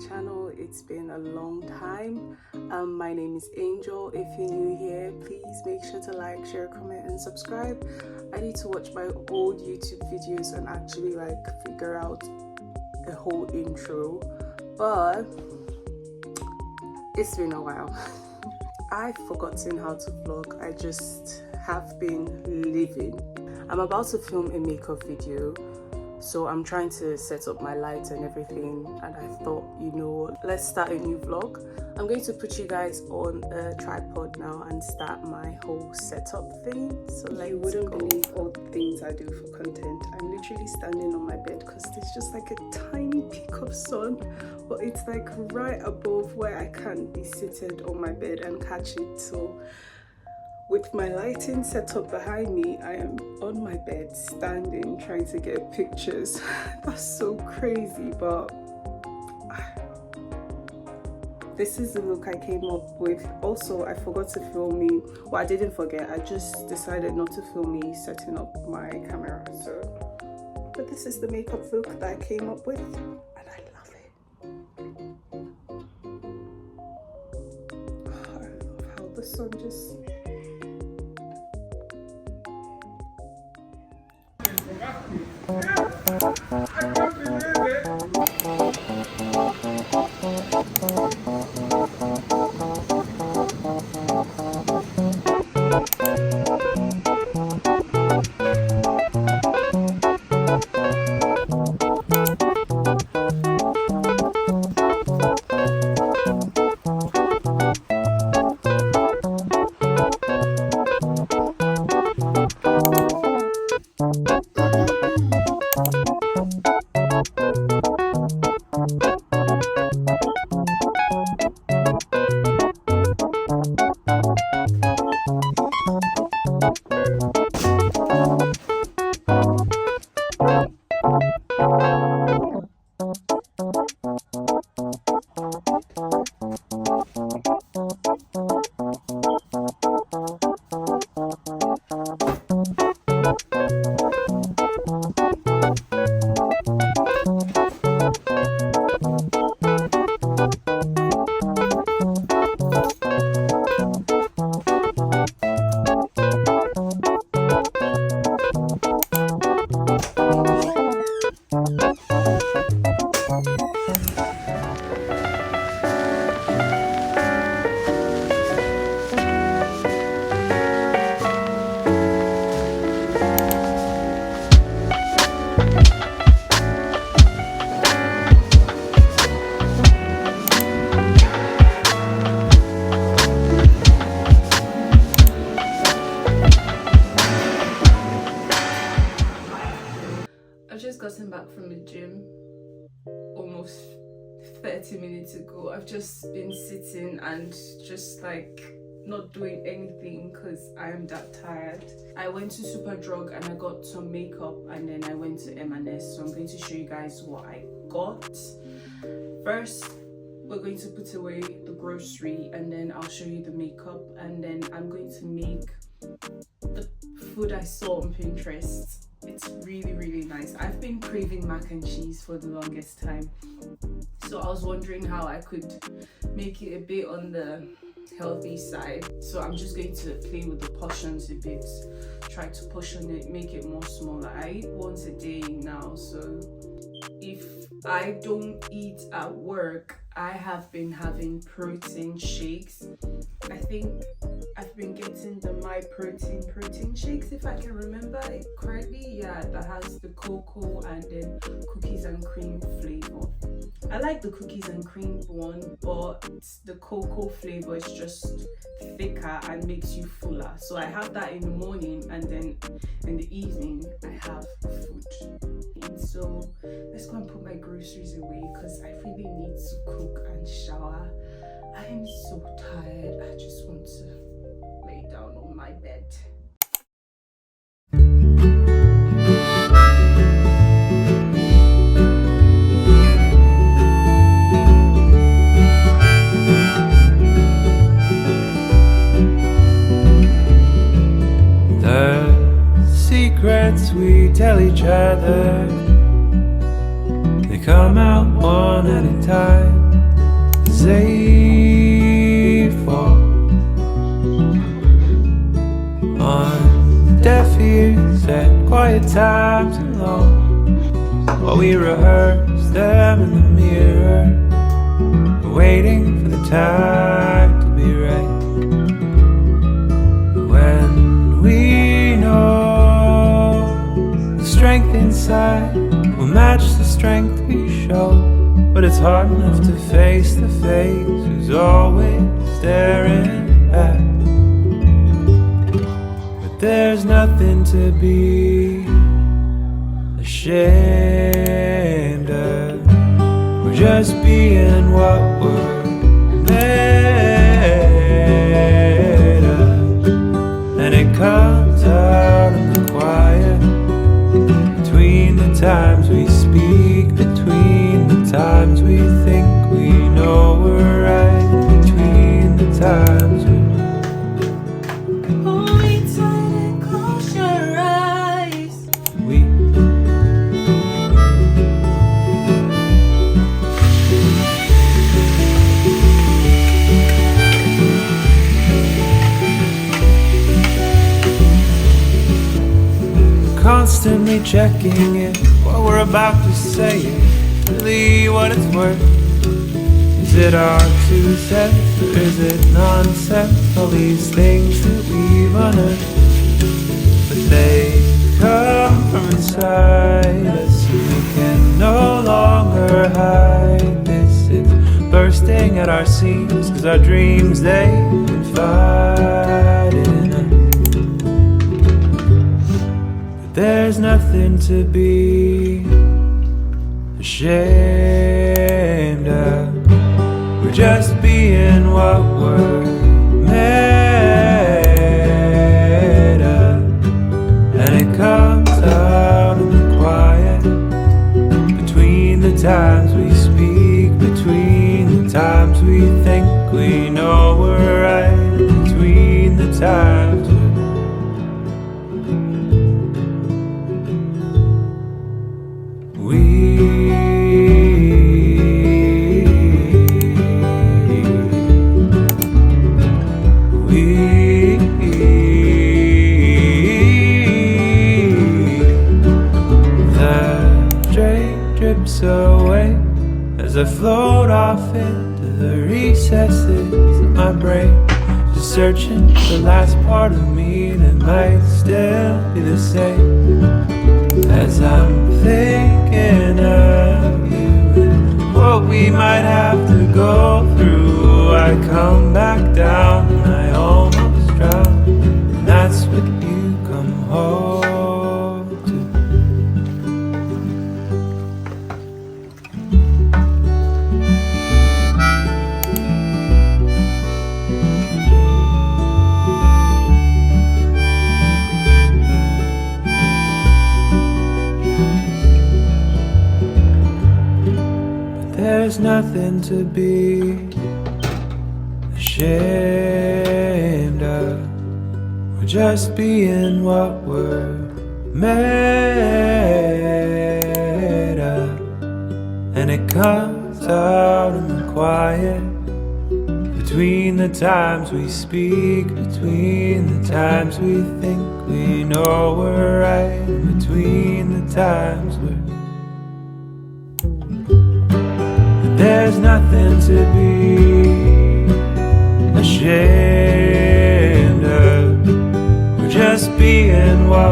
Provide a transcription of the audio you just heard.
channel. It's been a long time. My name is Angel. If you're new here, please make sure to like, share, comment and subscribe. I need to watch my old YouTube videos and actually figure out a whole intro, but it's been a while. I've forgotten how to vlog. I just have been living. I'm about to film a makeup video, so I'm trying to set up my lights and everything, and I thought, let's start a new vlog. I'm going to put you guys on a tripod now and start my whole setup thing. So you wouldn't believe all the things I do for content. I'm literally standing on my bed because there's just like a tiny peak of sun, but it's like right above where I can be seated on my bed and catch it. So with my lighting set up behind me, I am on my bed standing trying to get pictures. That's so crazy, but this is the look I came up with. Also, I forgot to film me. Well, I didn't forget, I just decided not to film me setting up my camera. But this is the makeup look that I came up with, and I love it. I love how the sun just... I've just gotten back from the gym almost 30 minutes ago. I've just been sitting and just not doing anything because I am that tired. I went to Superdrug and I got some makeup, and then I went to M&S, so I'm going to show you guys what I got. First, we're going to put away the grocery, and then I'll show you the makeup, and then I'm going to make the food I saw on Pinterest. It's really nice. I've been craving mac and cheese for the longest time, so I was wondering how I could make it a bit on the healthy side. So I'm just going to play with the portions a bit, try to portion it, make it more smaller. I eat once a day now, so if I don't eat at work, I have been having protein shakes. I think I've been getting the My Protein shakes, if I can remember it correctly. Yeah, that has the cocoa and then cookies and cream flavor. I like the cookies and cream one, but the cocoa flavor is just thicker and makes you fuller. So I have that in the morning, and then in the evening I have food. And so let's go and put my groceries away because I really need to cook and shower. I am so tired. I just want to lay down on my bed. The secrets we tell each other, they come out one at a time. as they fall on deaf ears at quiet times alone, while we rehearse them in the mirror, waiting for the time to be right. When we know the strength inside will match the strength we show, but it's hard enough to face the face who's always staring back. But there's nothing to be ashamed of. We're just being what we're made of, and it comes out in the quiet, between the times we speak, between the times we think we know we're right, between the times we hold me tight and close your eyes. Constantly checking if what we're about to say is really what it's worth. Is it our 2 cents, or is it nonsense? All these things that we've unearthed, but they come from inside us, and we can no longer hide this. It's bursting at our seams, 'cause our dreams, they've been fighting us. There's nothing to be ashamed of. We're just being what we're made of, and it comes out in the quiet, between the times we speak, between the times we think we know we're right, between the times away as I float off into the recesses of my brain, just searching for the last part of me that might still be the same. As I'm thinking of you and what we might have to go through, I come back down and I almost drown, and that's what you come home to. There's nothing to be ashamed of. We're just being what we're made of, and it comes out in the quiet, between the times we speak, between the times we think we know we're right, and between the times we're there's nothing to be ashamed of. We're just being what